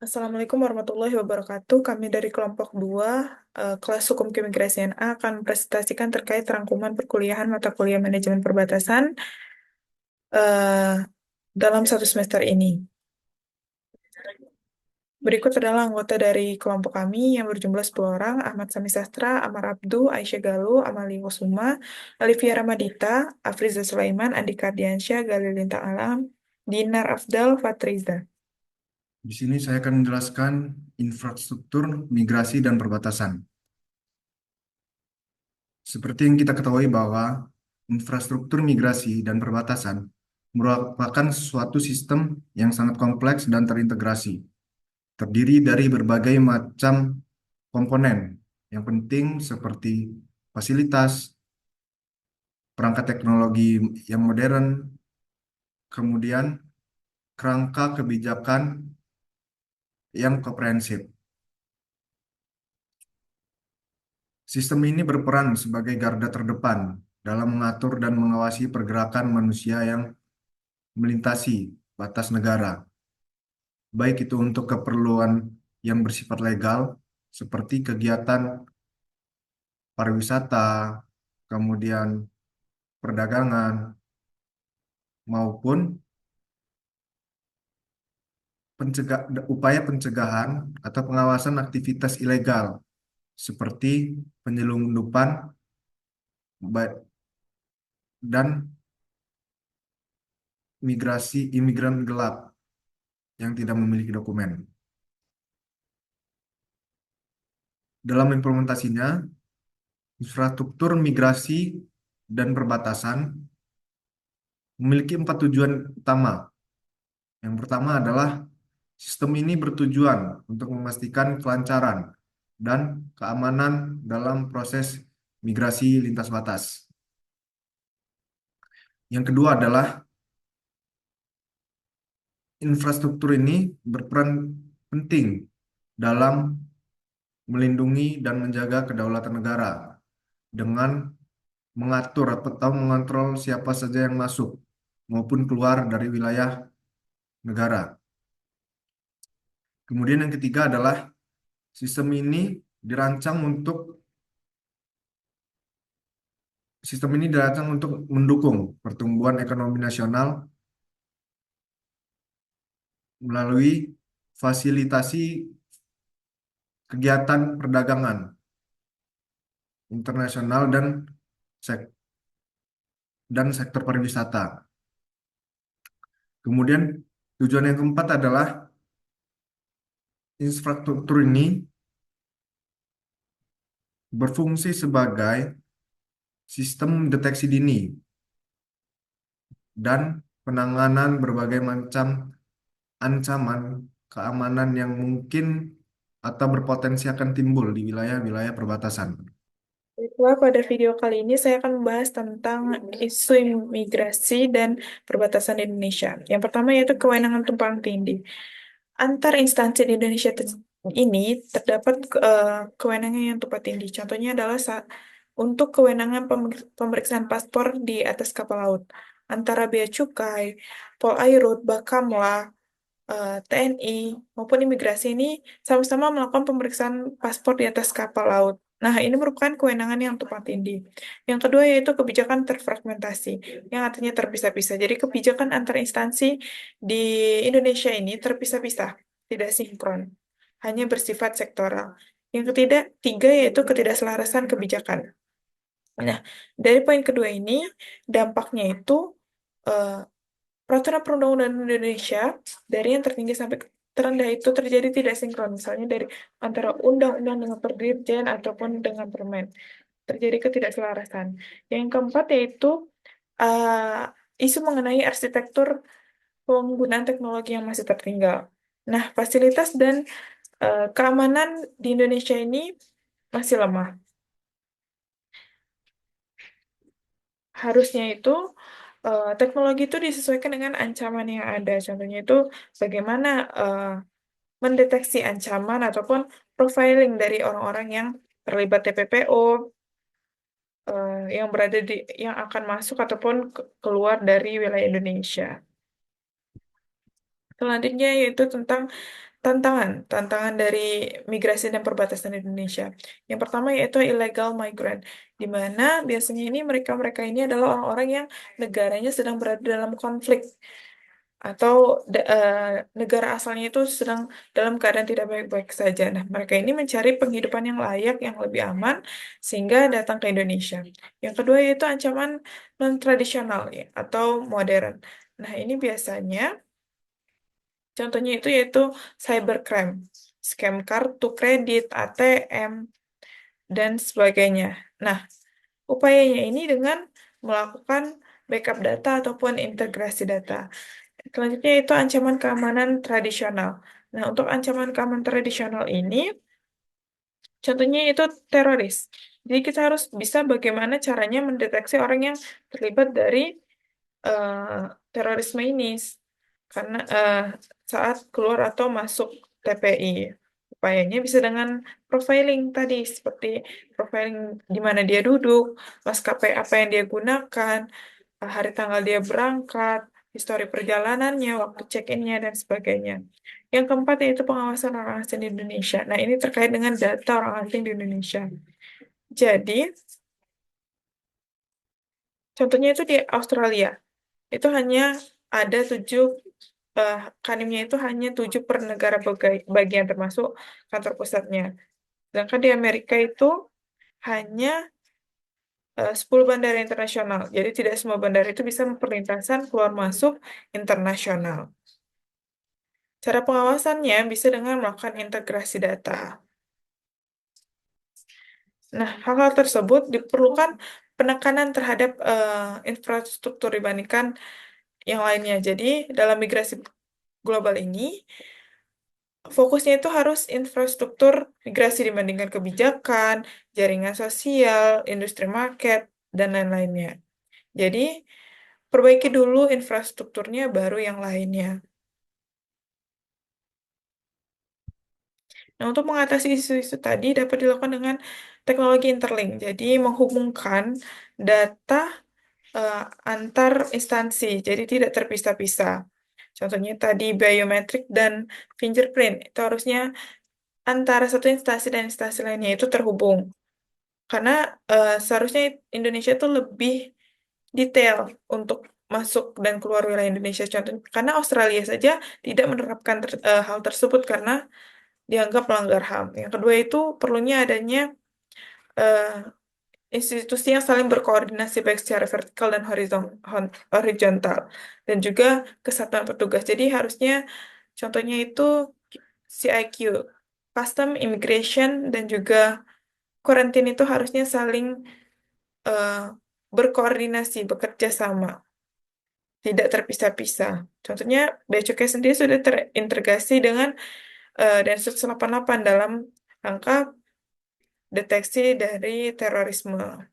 Assalamualaikum warahmatullahi wabarakatuh. Kami dari kelompok 2, kelas Hukum Keimigrasian A, akan presentasikan terkait rangkuman perkuliahan mata kuliah manajemen perbatasan eh, dalam satu semester ini. Berikut adalah anggota dari kelompok kami yang berjumlah 10 orang: Ahmad Sami Sastra, Amar Abdu, Aisyah Galuh, Amali Kusuma, Alivia Ramadita, Afriza Sulaiman, Andika Ardiansyah, Galil Lintang Alam, Dinar Afdal, Fatriza. Di sini saya akan menjelaskan infrastruktur migrasi dan perbatasan. Seperti yang kita ketahui bahwa infrastruktur migrasi dan perbatasan merupakan suatu sistem yang sangat kompleks dan terintegrasi, terdiri dari berbagai macam komponen yang penting seperti fasilitas, perangkat teknologi yang modern, kemudian kerangka kebijakan yang komprehensif. Sistem ini berperan sebagai garda terdepan dalam mengatur dan mengawasi pergerakan manusia yang melintasi batas negara, baik itu untuk keperluan yang bersifat legal, seperti kegiatan pariwisata, kemudian perdagangan, maupun upaya pencegahan atau pengawasan aktivitas ilegal, seperti penyelundupan dan migrasi imigran gelap yang tidak memiliki dokumen. Dalam implementasinya, infrastruktur migrasi dan perbatasan memiliki 4 tujuan utama. Yang pertama adalah sistem ini bertujuan untuk memastikan kelancaran dan keamanan dalam proses migrasi lintas batas. Yang kedua adalah infrastruktur ini berperan penting dalam melindungi dan menjaga kedaulatan negara dengan mengatur atau mengontrol siapa saja yang masuk maupun keluar dari wilayah negara. Kemudian yang ketiga adalah sistem ini dirancang untuk sistem ini dirancang untuk mendukung pertumbuhan ekonomi nasional melalui fasilitasi kegiatan perdagangan internasional sek- dan sektor pariwisata. Kemudian tujuan yang keempat adalah infrastruktur ini berfungsi sebagai sistem deteksi dini dan penanganan berbagai macam ancaman keamanan yang mungkin atau berpotensi akan timbul di wilayah-wilayah perbatasan. Baiklah, pada video kali ini saya akan membahas tentang isu imigrasi dan perbatasan di Indonesia. Yang pertama yaitu kewenangan tumpang tindih. Antar instansi di Indonesia ini terdapat kewenangan yang tumpang tindih. Contohnya adalah untuk kewenangan pemeriksaan paspor di atas kapal laut antara Bea Cukai, Polairut, Bakamla, TNI maupun imigrasi ini sama-sama melakukan pemeriksaan paspor di atas kapal laut. Nah, ini merupakan kewenangan yang tumpang tindih. Yang kedua yaitu kebijakan terfragmentasi, yang artinya terpisah-pisah. Jadi kebijakan antar instansi di Indonesia ini terpisah-pisah, tidak sinkron, hanya bersifat sektoral. Yang tiga yaitu ketidakselarasan kebijakan. Nah, dari poin kedua ini, dampaknya itu eh, peraturan perundang-undangan Indonesia dari yang tertinggi sampai terendah itu terjadi tidak sinkron, misalnya dari antara undang-undang dengan perdirjen ataupun dengan permen. Terjadi ketidakselarasan. Yang keempat yaitu isu mengenai arsitektur penggunaan teknologi yang masih tertinggal. Nah, fasilitas dan keamanan di Indonesia ini masih lemah. Harusnya itu teknologi itu disesuaikan dengan ancaman yang ada. Contohnya itu bagaimana mendeteksi ancaman ataupun profiling dari orang-orang yang terlibat TPPO, yang berada yang akan masuk ataupun keluar dari wilayah Indonesia. Selanjutnya yaitu tentang tantangan dari migrasi dan perbatasan Indonesia. Yang pertama yaitu illegal migrant, di mana biasanya ini mereka-mereka ini adalah orang-orang yang negaranya sedang berada dalam konflik atau negara asalnya itu sedang dalam keadaan tidak baik-baik saja. Nah, mereka ini mencari penghidupan yang layak, yang lebih aman, sehingga datang ke Indonesia. Yang kedua yaitu ancaman non-tradisional ya, atau modern. Nah, ini biasanya contohnya itu yaitu cybercrime, scam kartu kredit, ATM, dan sebagainya. Nah, upayanya ini dengan melakukan backup data ataupun integrasi data. Selanjutnya itu ancaman keamanan tradisional. Nah, untuk ancaman keamanan tradisional ini, contohnya itu teroris. Jadi kita harus bisa bagaimana caranya mendeteksi orang yang terlibat dari terorisme ini, karena saat keluar atau masuk TPI. Upayanya bisa dengan profiling tadi, seperti profiling di mana dia duduk, maskapai apa yang dia gunakan, hari tanggal dia berangkat, histori perjalanannya, waktu check-in-nya, dan sebagainya. Yang keempat yaitu pengawasan orang asing di Indonesia. Nah, ini terkait dengan data orang asing di Indonesia. Jadi, contohnya itu di Australia, itu hanya ada 7, eh, kanimnya itu hanya 7 per negara bagian termasuk kantor pusatnya. Sedangkan di Amerika itu hanya 10 bandara internasional. Jadi tidak semua bandara itu bisa memperlintasan keluar masuk internasional. Cara pengawasannya bisa dengan melakukan integrasi data. Nah, hal-hal tersebut diperlukan penekanan terhadap infrastruktur dibandingkan yang lainnya. Jadi, dalam migrasi global ini, fokusnya itu harus infrastruktur migrasi dibandingkan kebijakan, jaringan sosial, industri market, dan lain-lainnya. Jadi, perbaiki dulu infrastrukturnya, baru yang lainnya. Nah, untuk mengatasi isu-isu tadi dapat dilakukan dengan teknologi interlink. Jadi, menghubungkan data eh, antar instansi, jadi tidak terpisah-pisah. Contohnya tadi biometrik dan fingerprint, itu harusnya antara satu instansi dan instansi lainnya itu terhubung. Karena seharusnya Indonesia itu lebih detail untuk masuk dan keluar wilayah Indonesia. Contohnya, karena Australia saja tidak menerapkan hal tersebut karena dianggap melanggar HAM. Yang kedua itu perlunya adanya eh, institusi yang saling berkoordinasi baik secara vertikal dan horizontal, dan juga kesatuan petugas. Jadi harusnya contohnya itu CIQ, Custom Immigration, dan juga Quarantine itu harusnya saling eh, berkoordinasi, bekerja sama, tidak terpisah-pisah. Contohnya Bea Cukai sendiri sudah terintegrasi dengan Densus 88 dalam rangka deteksi dari terorisme.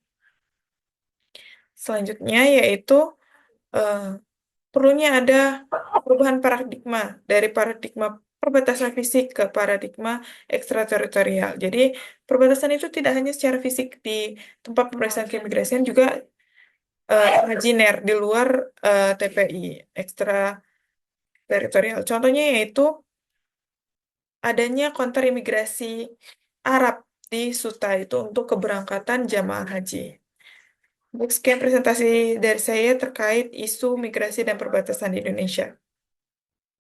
Selanjutnya yaitu eh, perlunya ada perubahan paradigma dari paradigma perbatasan fisik ke paradigma ekstrateritorial. Jadi perbatasan itu tidak hanya secara fisik di tempat pemeriksaan keimigrasian, juga imajiner di luar TPI, ekstrateritorial. Contohnya yaitu adanya konter imigrasi Arab di Suta itu untuk keberangkatan jamaah haji. Baik, sekian presentasi dari saya terkait isu migrasi dan perbatasan di Indonesia.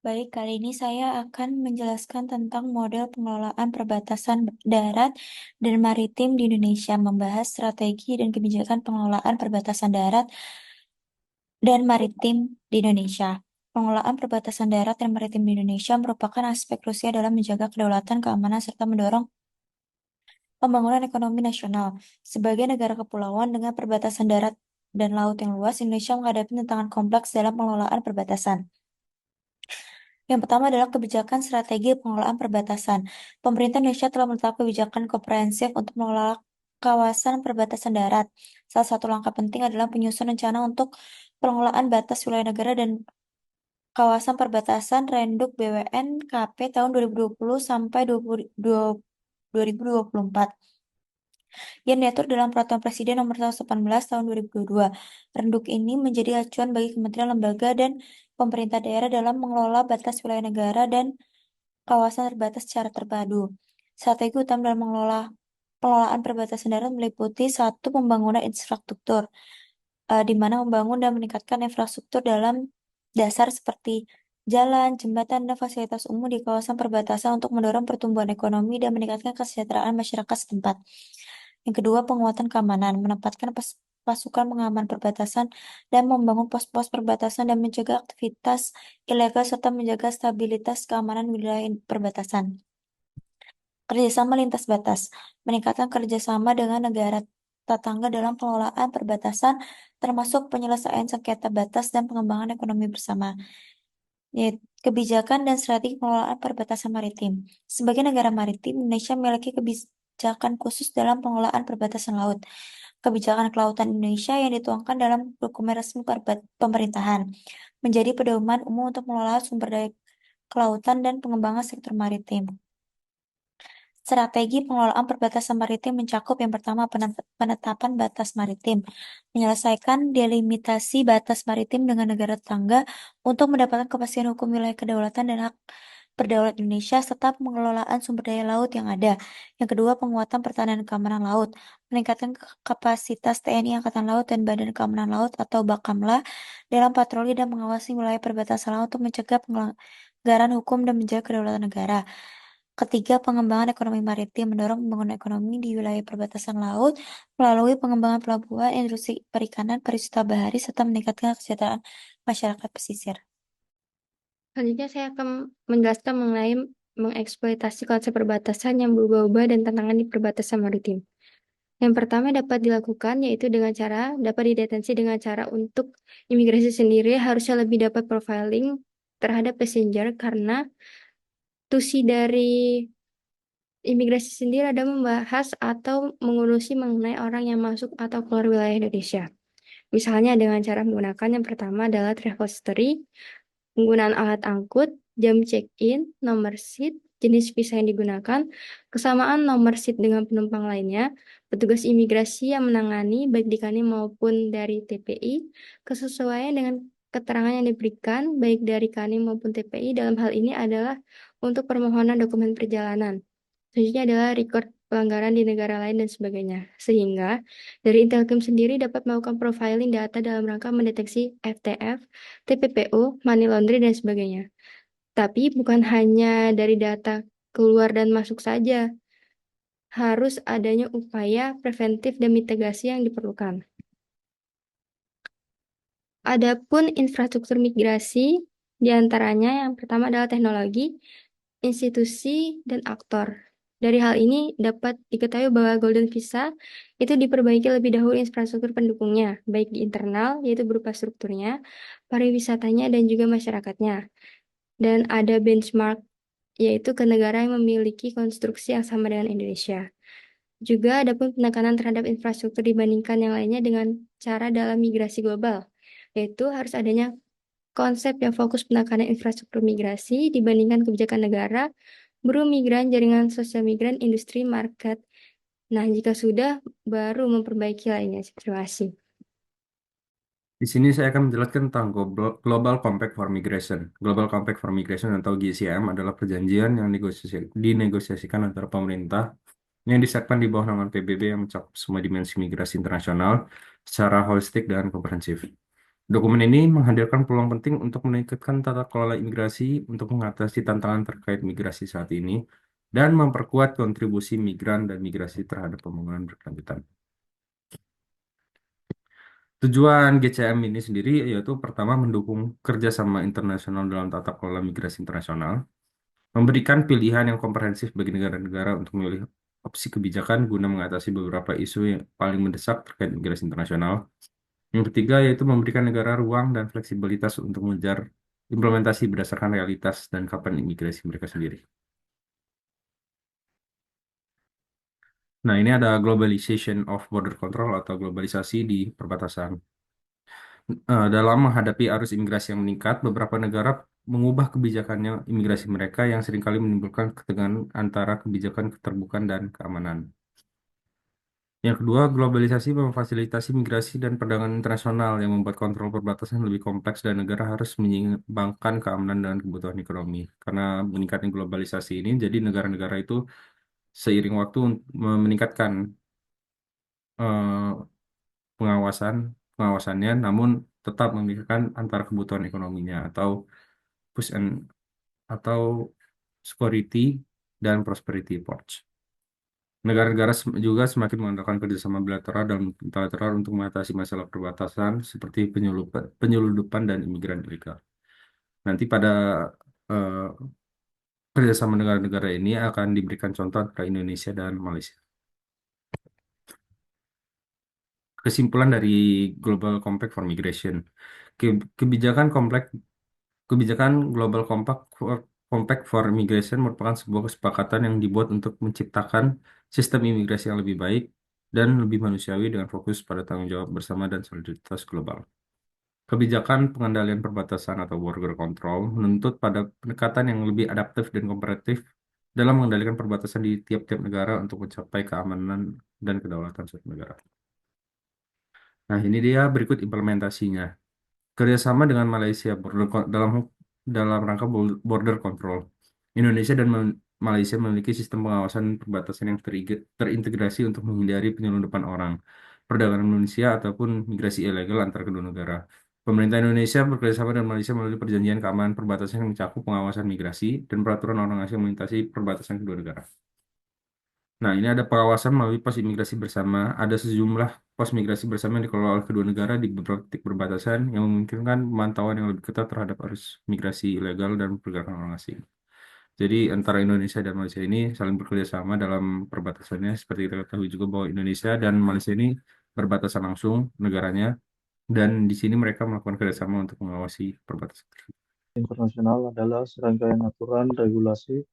Baik, kali ini saya akan menjelaskan tentang model pengelolaan perbatasan darat dan maritim di Indonesia, membahas strategi dan kebijakan pengelolaan perbatasan darat dan maritim di Indonesia. Pengelolaan perbatasan darat dan maritim di Indonesia merupakan aspek krusial dalam menjaga kedaulatan, keamanan, serta mendorong pembangunan ekonomi nasional. Sebagai negara kepulauan dengan perbatasan darat dan laut yang luas, Indonesia menghadapi tantangan kompleks dalam pengelolaan perbatasan. Yang pertama adalah kebijakan strategi pengelolaan perbatasan. Pemerintah Indonesia telah menetapkan kebijakan komprehensif untuk mengelola kawasan perbatasan darat. Salah satu langkah penting adalah penyusunan rencana untuk pengelolaan batas wilayah negara dan kawasan perbatasan Renduk BWN KP tahun 2020 sampai 2024 yang diatur dalam Peraturan Presiden Nomor 118 Tahun 2022. Renduk ini menjadi acuan bagi kementerian, lembaga, dan pemerintah daerah dalam mengelola batas wilayah negara dan kawasan terbatas secara terpadu. Strategi utama dalam pengelolaan perbatasan darat meliputi satu pembangunan infrastruktur, di mana membangun dan meningkatkan infrastruktur dalam dasar seperti jalan, jembatan, dan fasilitas umum di kawasan perbatasan untuk mendorong pertumbuhan ekonomi dan meningkatkan kesejahteraan masyarakat setempat. Yang kedua, penguatan keamanan, menempatkan pasukan pengaman perbatasan dan membangun pos-pos perbatasan dan mencegah aktivitas ilegal serta menjaga stabilitas keamanan wilayah perbatasan. Kerjasama lintas batas, meningkatkan kerjasama dengan negara tetangga dalam pengelolaan perbatasan, termasuk penyelesaian sengketa batas dan pengembangan ekonomi bersama. Kebijakan dan strategi pengelolaan perbatasan maritim. Sebagai negara maritim, Indonesia memiliki kebijakan khusus dalam pengelolaan perbatasan laut. Kebijakan kelautan Indonesia yang dituangkan dalam dokumen resmi pemerintahan menjadi pedoman umum untuk mengelola sumber daya kelautan dan pengembangan sektor maritim. Strategi pengelolaan perbatasan maritim mencakup yang pertama penetapan batas maritim, menyelesaikan delimitasi batas maritim dengan negara tetangga untuk mendapatkan kepastian hukum wilayah kedaulatan dan hak berdaulat Indonesia serta pengelolaan sumber daya laut yang ada. Yang kedua, penguatan pertahanan dan keamanan laut, meningkatkan kapasitas TNI Angkatan Laut dan Badan Keamanan Laut atau Bakamla dalam patroli dan mengawasi wilayah perbatasan laut untuk mencegah pelanggaran hukum dan menjaga kedaulatan negara. Ketiga, pengembangan ekonomi maritim mendorong pembangunan ekonomi di wilayah perbatasan laut melalui pengembangan pelabuhan, industri perikanan, pariwisata bahari, serta meningkatkan kesejahteraan masyarakat pesisir. Selanjutnya saya akan menjelaskan mengenai mengeksploitasi konsep perbatasan yang berubah-ubah dan tantangan di perbatasan maritim. Yang pertama dapat dilakukan yaitu dapat dideteksi dengan cara untuk imigrasi sendiri harusnya lebih dapat profiling terhadap passenger karena tusi dari imigrasi sendiri ada membahas atau mengurusi mengenai orang yang masuk atau keluar wilayah Indonesia. Misalnya dengan cara menggunakan yang pertama adalah travel history, penggunaan alat angkut, jam check-in, nomor seat, jenis visa yang digunakan, kesamaan nomor seat dengan penumpang lainnya, petugas imigrasi yang menangani baik di KANI maupun dari TPI, kesesuaian dengan keterangan yang diberikan baik dari KANI maupun TPI dalam hal ini adalah untuk permohonan dokumen perjalanan. Selanjutnya adalah record pelanggaran di negara lain dan sebagainya. Sehingga dari Intelcam sendiri dapat melakukan profiling data dalam rangka mendeteksi FTF, TPPO, money laundry, dan sebagainya. Tapi bukan hanya dari data keluar dan masuk saja. Harus adanya upaya preventif dan mitigasi yang diperlukan. Adapun infrastruktur migrasi, diantaranya yang pertama adalah teknologi, institusi, dan aktor. Dari hal ini dapat diketahui bahwa Golden Visa itu diperbaiki lebih dahulu infrastruktur pendukungnya, baik di internal, yaitu berupa strukturnya, pariwisatanya, dan juga masyarakatnya. Dan ada benchmark, yaitu ke negara yang memiliki konstruksi yang sama dengan Indonesia. Juga ada pun penekanan terhadap infrastruktur dibandingkan yang lainnya dengan cara dalam migrasi global, yaitu harus adanya konsep yang fokus penekanan infrastruktur migrasi dibandingkan kebijakan negara, buruh migran, jaringan sosial migran, industri, market. Nah, jika sudah, baru memperbaiki lainnya. Terima kasih. Di sini saya akan menjelaskan tentang Global Compact for Migration. Global Compact for Migration atau GCM adalah perjanjian yang dinegosiasikan antara pemerintah yang disahkan di bawah naungan PBB yang mencakup semua dimensi migrasi internasional secara holistik dan komprehensif. Dokumen ini menghadirkan peluang penting untuk meningkatkan tata kelola imigrasi untuk mengatasi tantangan terkait migrasi saat ini dan memperkuat kontribusi migran dan migrasi terhadap pembangunan berkelanjutan. Tujuan GCM ini sendiri yaitu pertama mendukung kerjasama internasional dalam tata kelola migrasi internasional, memberikan pilihan yang komprehensif bagi negara-negara untuk memilih opsi kebijakan guna mengatasi beberapa isu yang paling mendesak terkait migrasi internasional. Yang ketiga yaitu memberikan negara ruang dan fleksibilitas untuk mengejar implementasi berdasarkan realitas dan kapan imigrasi mereka sendiri. Nah, ini ada globalization of border control atau globalisasi di perbatasan. Dalam menghadapi arus imigrasi yang meningkat, beberapa negara mengubah kebijakannya imigrasi mereka yang seringkali menimbulkan ketegangan antara kebijakan keterbukaan dan keamanan. Yang kedua, globalisasi memfasilitasi migrasi dan perdagangan internasional yang membuat kontrol perbatasan lebih kompleks dan negara harus menyeimbangkan keamanan dan kebutuhan ekonomi. Karena meningkatnya globalisasi ini, jadi negara-negara itu seiring waktu meningkatkan eh, pengawasan pengawasannya, namun tetap memikirkan antara kebutuhan ekonominya push and atau security dan prosperity approach. Negara-negara juga semakin mengandalkan kerjasama bilateral dan multilateral untuk mengatasi masalah perbatasan seperti penyelundupan dan imigran ilegal. Nanti pada eh, kerjasama negara-negara ini akan diberikan contoh antara Indonesia dan Malaysia. Kesimpulan dari Global Compact for Migration. Kebijakan kebijakan Global Compact for Migration merupakan sebuah kesepakatan yang dibuat untuk menciptakan sistem imigrasi yang lebih baik dan lebih manusiawi dengan fokus pada tanggung jawab bersama dan solidaritas global. Kebijakan pengendalian perbatasan atau border control menuntut pada pendekatan yang lebih adaptif dan komparatif dalam mengendalikan perbatasan di tiap-tiap negara untuk mencapai keamanan dan kedaulatan suatu negara. Nah, ini dia berikut implementasinya. Kerjasama dengan Malaysia dalam rangka border control. Indonesia dan Malaysia memiliki sistem pengawasan perbatasan yang terintegrasi untuk menghindari penyelundupan orang, perdagangan manusia, ataupun migrasi ilegal antar kedua negara. Pemerintah Indonesia bekerjasama dengan Malaysia melalui perjanjian keamanan perbatasan yang mencakup pengawasan migrasi dan peraturan orang asing melintasi perbatasan kedua negara. Nah, ini ada pengawasan melalui pos imigrasi bersama. Ada sejumlah pos migrasi bersama yang dikelola oleh kedua negara di beberapa titik perbatasan yang memungkinkan pemantauan yang lebih ketat terhadap arus migrasi ilegal dan pergerakan orang asing. Jadi antara Indonesia dan Malaysia ini saling bekerja sama dalam perbatasannya. Seperti kita ketahui juga bahwa Indonesia dan Malaysia ini berbatasan langsung negaranya, dan di sini mereka melakukan kerjasama untuk mengawasi perbatasan. Internasional adalah serangkaian aturan, regulasi,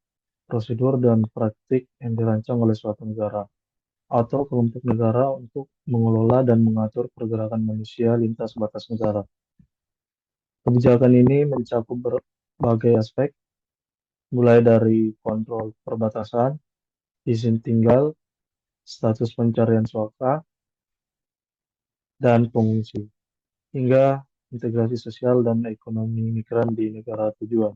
prosedur, dan praktik yang dirancang oleh suatu negara atau kelompok negara untuk mengelola dan mengatur pergerakan manusia lintas batas negara. Kebijakan ini mencakup berbagai aspek, mulai dari kontrol perbatasan, izin tinggal, status pencarian suaka, dan pengungsi, hingga integrasi sosial dan ekonomi migran di negara tujuan.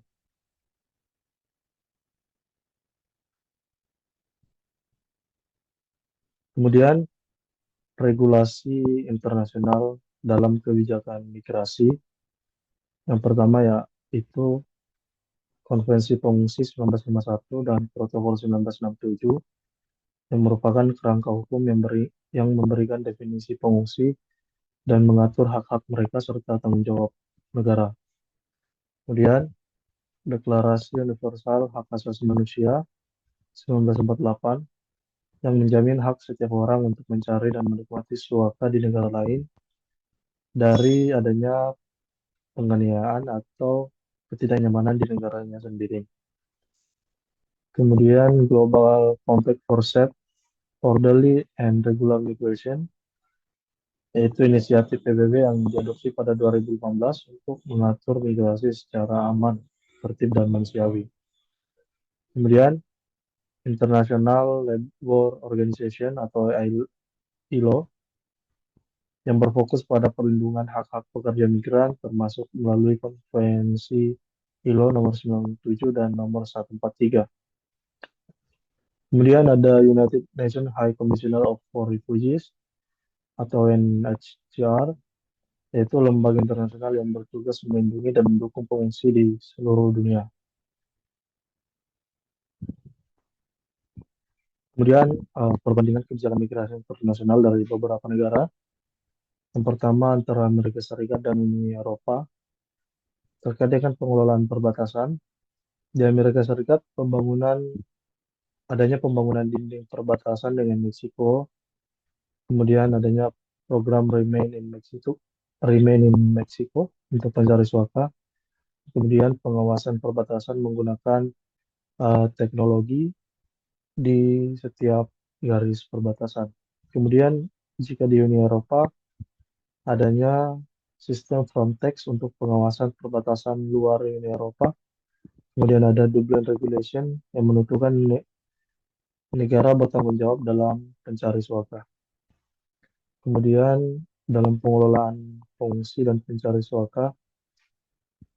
Kemudian, regulasi internasional dalam kebijakan migrasi. Yang pertama yaitu Konvensi Pengungsi 1951 dan Protokol 1967 yang merupakan kerangka hukum yang memberikan definisi pengungsi dan mengatur hak-hak mereka serta tanggung jawab negara. Kemudian, Deklarasi Universal Hak Asasi Manusia 1948 yang menjamin hak setiap orang untuk mencari dan menikmati suaka di negara lain dari adanya penganiayaan atau ketidaknyamanan di negaranya sendiri. Kemudian Global Compact for Safe, Orderly, and Regular Migration, yaitu inisiatif PBB yang diadopsi pada 2018 untuk mengatur migrasi secara aman, tertib, dan manusiawi. Kemudian International Labour Organization atau ILO yang berfokus pada perlindungan hak-hak pekerja migran termasuk melalui konvensi ILO nomor 97 dan nomor 143. Kemudian ada United Nations High Commissioner for Refugees atau UNHCR, yaitu lembaga internasional yang bertugas melindungi dan mendukung pengungsi di seluruh dunia. Kemudian perbandingan kebijakan migrasi internasional dari beberapa negara. Yang pertama antara Amerika Serikat dan Uni Eropa terkait dengan pengelolaan perbatasan. Di Amerika Serikat, adanya pembangunan dinding perbatasan dengan Meksiko, kemudian adanya program Remain in Mexico untuk pencari suaka, kemudian pengawasan perbatasan menggunakan teknologi di setiap garis perbatasan. Kemudian jika di Uni Eropa adanya sistem Frontex untuk pengawasan perbatasan luar Uni Eropa. Kemudian ada Dublin Regulation yang menentukan negara bertanggung jawab dalam pencari suaka. Kemudian dalam pengelolaan pengungsi dan pencari suaka,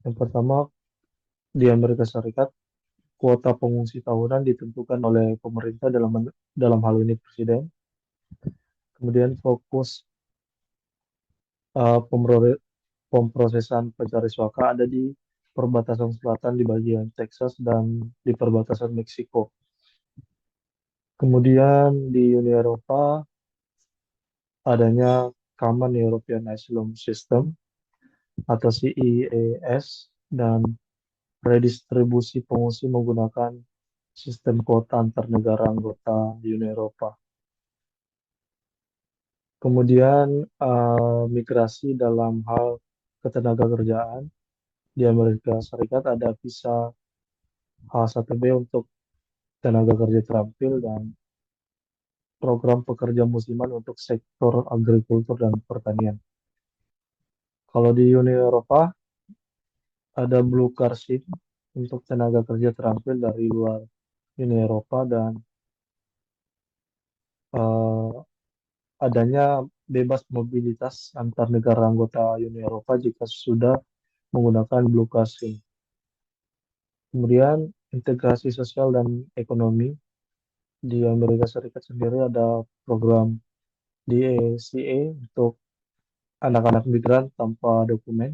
yang pertama di Amerika Serikat, kuota pengungsi tahunan ditentukan oleh pemerintah dalam hal ini presiden. Kemudian fokus pemrosesan pencari suaka ada di perbatasan selatan di bagian Texas dan di perbatasan Meksiko. Kemudian di Uni Eropa adanya Common European Asylum System atau CEAS dan redistribusi pengungsi menggunakan sistem kuota antar negara anggota Uni Eropa. Kemudian migrasi dalam hal ketenaga kerjaan di Amerika Serikat ada visa H1B untuk tenaga kerja terampil dan program pekerja musiman untuk sektor agrikultur dan pertanian. Kalau di Uni Eropa ada Blue Card Scheme untuk tenaga kerja terampil dari luar Uni Eropa dan eh, adanya bebas mobilitas antar negara anggota Uni Eropa jika sudah menggunakan Blue Card Scheme. Kemudian integrasi sosial dan ekonomi di Amerika Serikat sendiri ada program DACA untuk anak-anak migran tanpa dokumen.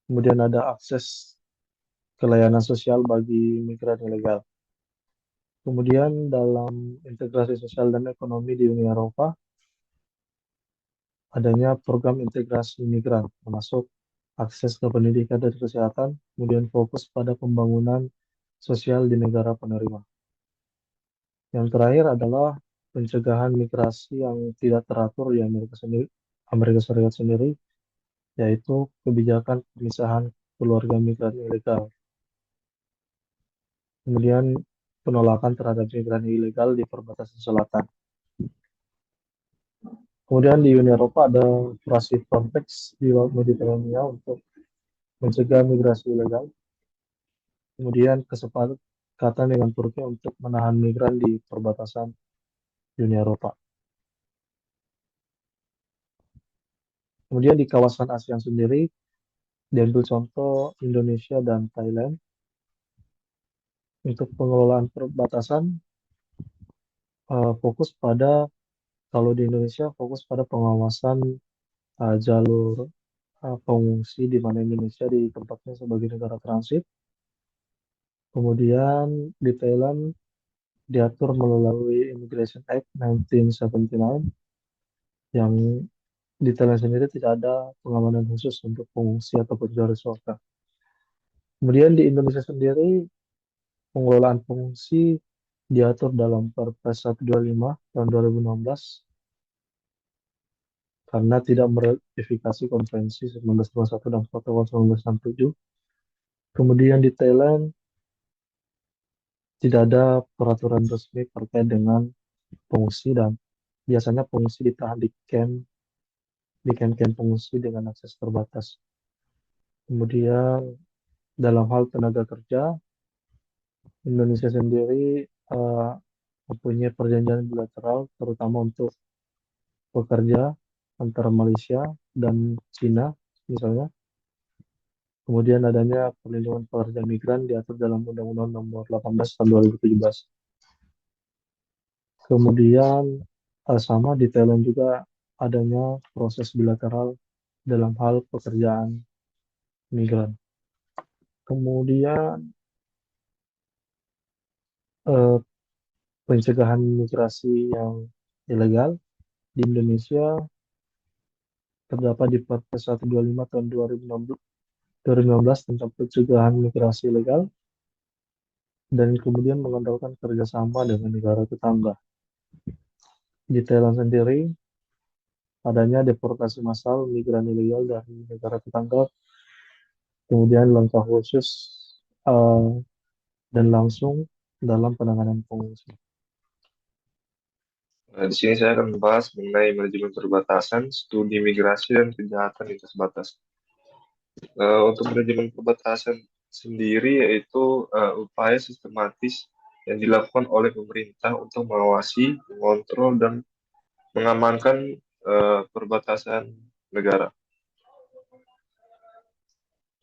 Kemudian ada akses ke layanan sosial bagi migran ilegal. Kemudian dalam integrasi sosial dan ekonomi di Uni Eropa, adanya program integrasi migran, termasuk akses ke pendidikan dan kesehatan, kemudian fokus pada pembangunan sosial di negara penerima. Yang terakhir adalah pencegahan migrasi yang tidak teratur di Amerika Serikat sendiri, yaitu kebijakan pemisahan keluarga migran ilegal. Kemudian penolakan terhadap migran ilegal di perbatasan selatan. Kemudian di Uni Eropa ada operasi Frontex di Laut Mediterania untuk mencegah migrasi ilegal. Kemudian kesepakatan dengan Turki untuk menahan migran di perbatasan Uni Eropa. Kemudian di kawasan ASEAN sendiri, diambil contoh Indonesia dan Thailand. Untuk pengelolaan perbatasan, fokus pada, kalau di Indonesia, fokus pada pengawasan jalur pengungsi di mana Indonesia ditempatkan sebagai negara transit. Kemudian di Thailand diatur melalui Immigration Act 1979 yang di Thailand sendiri tidak ada pengamanan khusus untuk pengungsi atau pencari suaka. Kemudian di Indonesia sendiri pengelolaan pengungsi diatur dalam Perpres 125 tahun 2016 karena tidak meratifikasi Konvensi 1951 dan Protokol 1967. Kemudian di Thailand tidak ada peraturan resmi terkait dengan pengungsi dan biasanya pengungsi ditahan di camp pengungsi dengan akses terbatas. Kemudian dalam hal tenaga kerja, Indonesia sendiri mempunyai perjanjian bilateral terutama untuk pekerja antara Malaysia dan Cina misalnya. Kemudian adanya perlindungan pekerja migran diatur dalam Undang-Undang Nomor 18 Tahun 2017. Kemudian sama di Thailand juga adanya proses bilateral dalam hal pekerjaan migran. Kemudian eh, pencegahan migrasi yang ilegal di Indonesia terdapat di Perpres 125 tahun 2016 tentang pencegahan migrasi ilegal dan kemudian mengandalkan kerjasama dengan negara tetangga. Di Thailand sendiri adanya deportasi massal migran ilegal dari negara tetangga, kemudian langkah khusus eh, dan langsung dalam penanganan pengungsi. Nah, di sini saya akan membahas mengenai manajemen perbatasan, studi migrasi, dan kejahatan lintas batas. Untuk manajemen perbatasan sendiri yaitu upaya sistematis yang dilakukan oleh pemerintah untuk mengawasi, mengontrol, dan mengamankan perbatasan negara.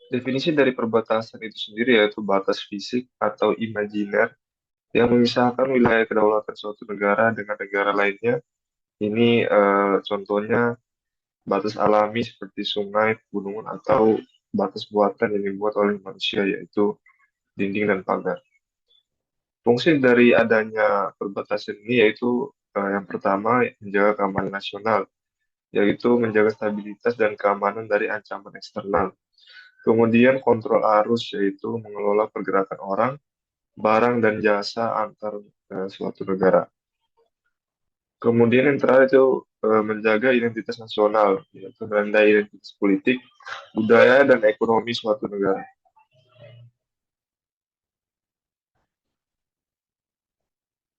Definisi dari perbatasan itu sendiri yaitu batas fisik atau imajiner yang memisahkan wilayah kedaulatan suatu negara dengan negara lainnya. Ini contohnya batas alami seperti sungai, pegunungan, atau batas buatan yang dibuat oleh manusia, yaitu dinding dan pagar. Fungsi dari adanya perbatasan ini yaitu yang pertama menjaga keamanan nasional, yaitu menjaga stabilitas dan keamanan dari ancaman eksternal. Kemudian kontrol arus, yaitu mengelola pergerakan orang, barang, dan jasa antar suatu negara. Kemudian yang terakhir itu menjaga identitas nasional, yaitu menandai identitas politik, budaya, dan ekonomi suatu negara.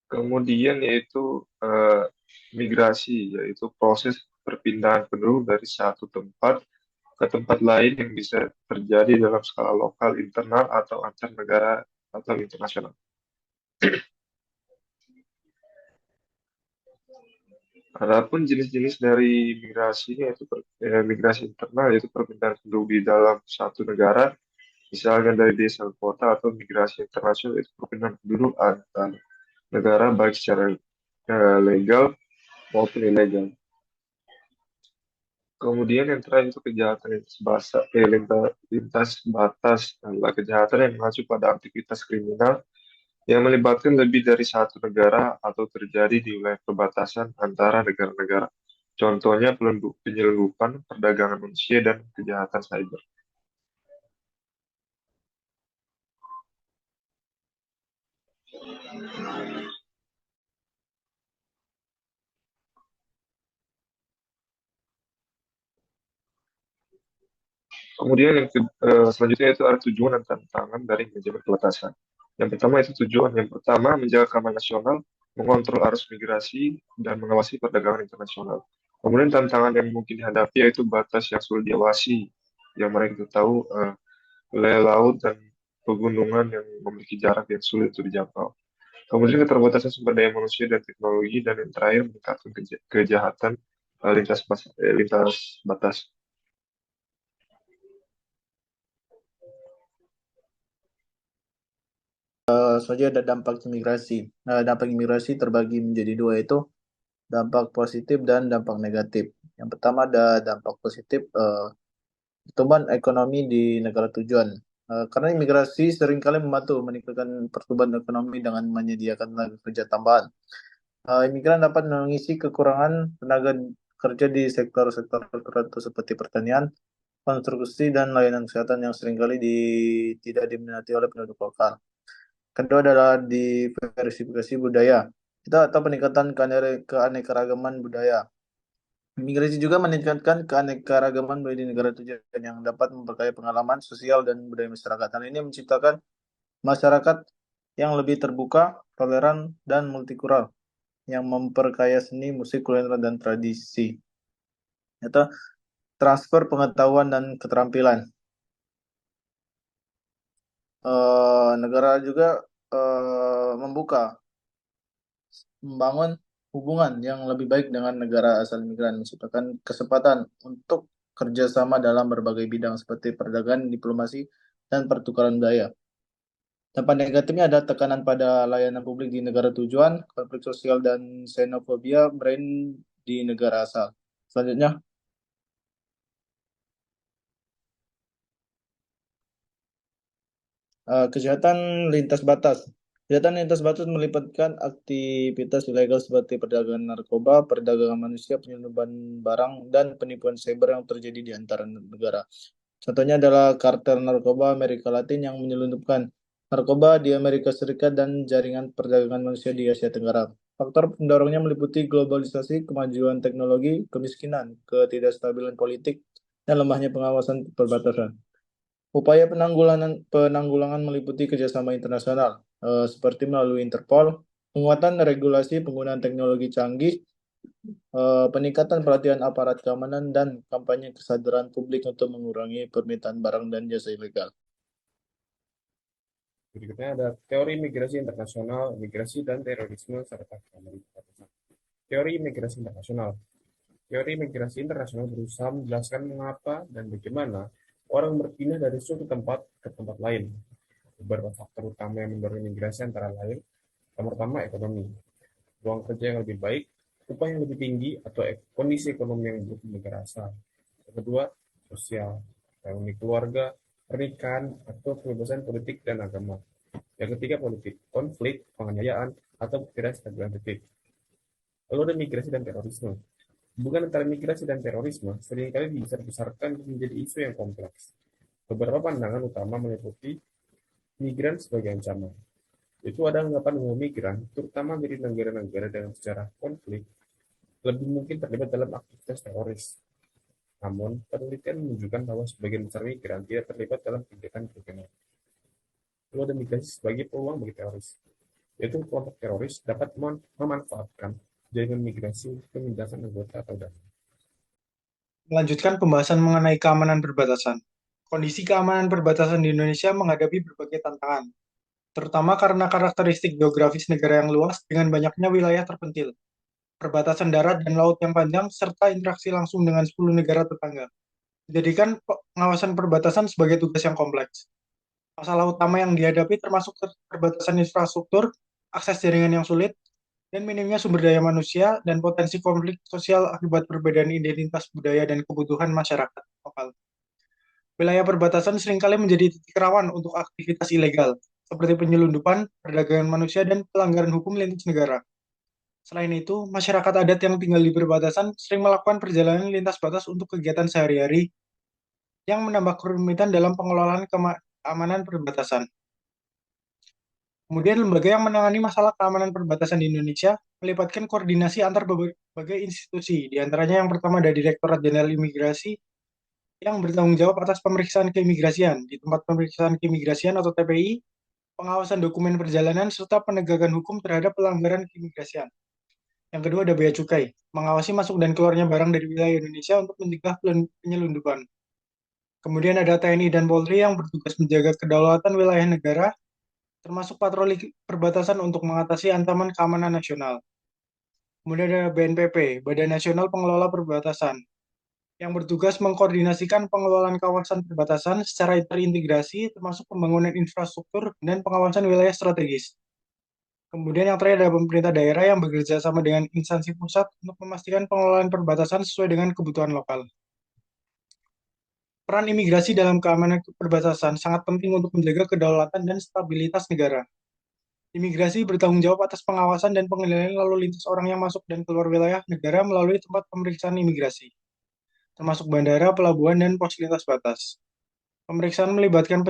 Kemudian yaitu migrasi, yaitu proses perpindahan penduduk dari satu tempat ke tempat lain yang bisa terjadi dalam skala lokal, internal, atau antar negara atau internasional. Adapun jenis-jenis dari migrasi ini yaitu migrasi internal, yaitu perpindahan penduduk di dalam satu negara, misalnya dari desa ke kota, atau migrasi internasional, yaitu perpindahan penduduk antar negara baik secara legal maupun ilegal. Kemudian yang terakhir itu kejahatan lintas batas adalah kejahatan yang mengacu pada aktivitas kriminal yang melibatkan lebih dari satu negara atau terjadi di wilayah perbatasan antara negara-negara. Contohnya penyelundupan, perdagangan manusia, dan kejahatan cyber. Kemudian yang selanjutnya itu ada tujuan dan tantangan dari manajemen perbatasan. Yang pertama itu tujuan. Yang pertama menjaga keamanan nasional, mengontrol arus migrasi, dan mengawasi perdagangan internasional. Kemudian tantangan yang mungkin dihadapi yaitu batas yang sulit diawasi, yang mereka tahu wilayah laut dan pegunungan yang memiliki jarak yang sulit untuk dijangkau. Kemudian keterbatasan sumber daya manusia dan teknologi, dan yang terakhir meningkatkan kejahatan lintas batas. Selanjutnya ada dampak imigrasi. Dampak imigrasi terbagi menjadi dua, yaitu dampak positif dan dampak negatif. Yang pertama ada dampak positif, pertumbuhan ekonomi di negara tujuan. Karena imigrasi seringkali membantu meningkatkan pertumbuhan ekonomi dengan menyediakan tenaga kerja tambahan. Imigran dapat mengisi kekurangan tenaga kerja di sektor-sektor tertentu seperti pertanian, konstruksi, dan layanan kesehatan yang seringkali tidak diminati oleh penduduk lokal. Kedua adalah diversifikasi budaya, atau peningkatan keanekaragaman budaya. Imigrasi juga meningkatkan keanekaragaman budaya di negara tujuan yang dapat memperkaya pengalaman sosial dan budaya masyarakat. Hal ini menciptakan masyarakat yang lebih terbuka, toleran, dan multikultural, yang memperkaya seni, musik, kuliner, dan tradisi. Atau transfer pengetahuan dan keterampilan. Negara juga membangun hubungan yang lebih baik dengan negara asal migran, menciptakan kesempatan untuk kerjasama dalam berbagai bidang seperti perdagangan, diplomasi, dan pertukaran budaya. Dampak negatifnya ada tekanan pada layanan publik di negara tujuan, konflik sosial, dan xenofobia brain di negara asal. Selanjutnya, kejahatan lintas batas. Kejahatan lintas batas melibatkan aktivitas ilegal seperti perdagangan narkoba, perdagangan manusia, penyelundupan barang, dan penipuan cyber yang terjadi di antara negara. Contohnya adalah kartel narkoba Amerika Latin yang menyelundupkan narkoba di Amerika Serikat dan jaringan perdagangan manusia di Asia Tenggara. Faktor pendorongnya meliputi globalisasi, kemajuan teknologi, kemiskinan, ketidakstabilan politik, dan lemahnya pengawasan perbatasan. Upaya penanggulangan meliputi kerjasama internasional, seperti melalui Interpol, penguatan regulasi penggunaan teknologi canggih, peningkatan pelatihan aparat keamanan, dan kampanye kesadaran publik untuk mengurangi permintaan barang dan jasa ilegal. Berikutnya ada teori migrasi internasional, migrasi dan terorisme serta keamanan perbatasan. Teori migrasi internasional. Teori migrasi internasional berusaha menjelaskan mengapa dan bagaimana orang berpindah dari suatu tempat ke tempat lain. Beberapa faktor utama yang mendorong migrasi antara lain, yang pertama ekonomi, ruang kerja yang lebih baik, upah yang lebih tinggi, atau kondisi ekonomi yang buruk di negara asal. Yang kedua, sosial, ekonomi keluarga, pernikahan, atau kebebasan politik dan agama. Yang ketiga, politik, konflik, penganiayaan, atau ketidakstabilan politik. Lalu ada migrasi dan terorisme. Hubungan antara migrasi dan terorisme seringkali dibesar-besarkan menjadi isu yang kompleks. Beberapa pandangan utama meliputi migran sebagai ancaman. Itu ada anggapan bahwa migran, terutama dari negara-negara dengan sejarah konflik, lebih mungkin terlibat dalam aktivitas teroris. Namun, penelitian menunjukkan bahwa sebagian besar migran tidak terlibat dalam kegiatan kriminal. Lalu ada migrasi sebagai peluang bagi teroris, yaitu kelompok teroris dapat memanfaatkan jaringan migrasi untuk memindahkan anggota atau dana. Melanjutkan pembahasan mengenai keamanan perbatasan. Kondisi keamanan perbatasan di Indonesia menghadapi berbagai tantangan, terutama karena karakteristik geografis negara yang luas dengan banyaknya wilayah terpencil, perbatasan darat dan laut yang panjang, serta interaksi langsung dengan 10 negara tetangga. Menjadikan pengawasan perbatasan sebagai tugas yang kompleks. Masalah utama yang dihadapi termasuk keterbatasan infrastruktur, akses jaringan yang sulit, dan minimnya sumber daya manusia dan potensi konflik sosial akibat perbedaan identitas budaya dan kebutuhan masyarakat lokal. Wilayah perbatasan seringkali menjadi titik rawan untuk aktivitas ilegal, seperti penyelundupan, perdagangan manusia, dan pelanggaran hukum lintas negara. Selain itu, masyarakat adat yang tinggal di perbatasan sering melakukan perjalanan lintas batas untuk kegiatan sehari-hari yang menambah kerumitan dalam pengelolaan keamanan perbatasan. Kemudian, lembaga yang menangani masalah keamanan perbatasan di Indonesia melibatkan koordinasi antar berbagai institusi, di antaranya yang pertama ada Direktorat Jenderal Imigrasi yang bertanggung jawab atas pemeriksaan keimigrasian di tempat pemeriksaan keimigrasian atau TPI, pengawasan dokumen perjalanan, serta penegakan hukum terhadap pelanggaran keimigrasian. Yang kedua ada Bea Cukai, mengawasi masuk dan keluarnya barang dari wilayah Indonesia untuk mencegah penyelundupan. Kemudian ada TNI dan Polri yang bertugas menjaga kedaulatan wilayah negara, termasuk patroli perbatasan untuk mengatasi ancaman keamanan nasional. Kemudian ada BNPB, Badan Nasional Pengelola Perbatasan, yang bertugas mengkoordinasikan pengelolaan kawasan perbatasan secara terintegrasi, termasuk pembangunan infrastruktur dan pengawasan wilayah strategis. Kemudian yang terakhir ada pemerintah daerah yang bekerja sama dengan instansi pusat untuk memastikan pengelolaan perbatasan sesuai dengan kebutuhan lokal. Peran imigrasi dalam keamanan perbatasan sangat penting untuk menjaga kedaulatan dan stabilitas negara. Imigrasi bertanggung jawab atas pengawasan dan pengendalian lalu lintas orang yang masuk dan keluar wilayah negara melalui tempat pemeriksaan imigrasi, termasuk bandara, pelabuhan, dan pos lintas batas. Pemeriksaan melibatkan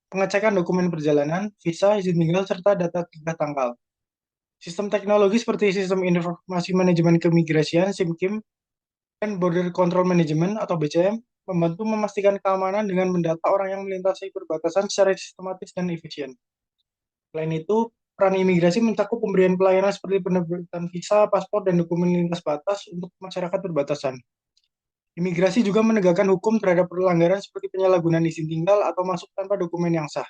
pengecekan dokumen perjalanan, visa, izin tinggal, serta data tiga tanggal. Sistem teknologi seperti Sistem Informasi Manajemen Keimigrasian (SIMKIM) dan Border Control Management atau BCM membantu memastikan keamanan dengan mendata orang yang melintasi perbatasan secara sistematis dan efisien. Selain itu, peran imigrasi mencakup pemberian pelayanan seperti penerbitan visa, paspor, dan dokumen lintas batas untuk masyarakat perbatasan. Imigrasi juga menegakkan hukum terhadap pelanggaran seperti penyalahgunaan izin tinggal atau masuk tanpa dokumen yang sah.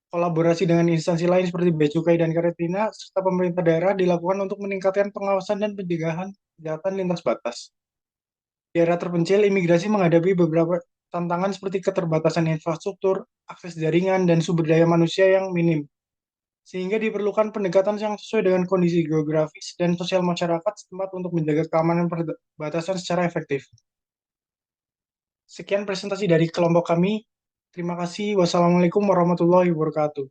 Kolaborasi dengan instansi lain seperti Bea Cukai dan Karantina serta pemerintah daerah dilakukan untuk meningkatkan pengawasan dan pencegahan kejahatan lintas batas. Di daerah terpencil, imigrasi menghadapi beberapa tantangan seperti keterbatasan infrastruktur, akses jaringan, dan sumber daya manusia yang minim, sehingga diperlukan pendekatan yang sesuai dengan kondisi geografis dan sosial masyarakat setempat untuk menjaga keamanan perbatasan secara efektif. Sekian presentasi dari kelompok kami. Terima kasih. Wassalamualaikum warahmatullahi wabarakatuh.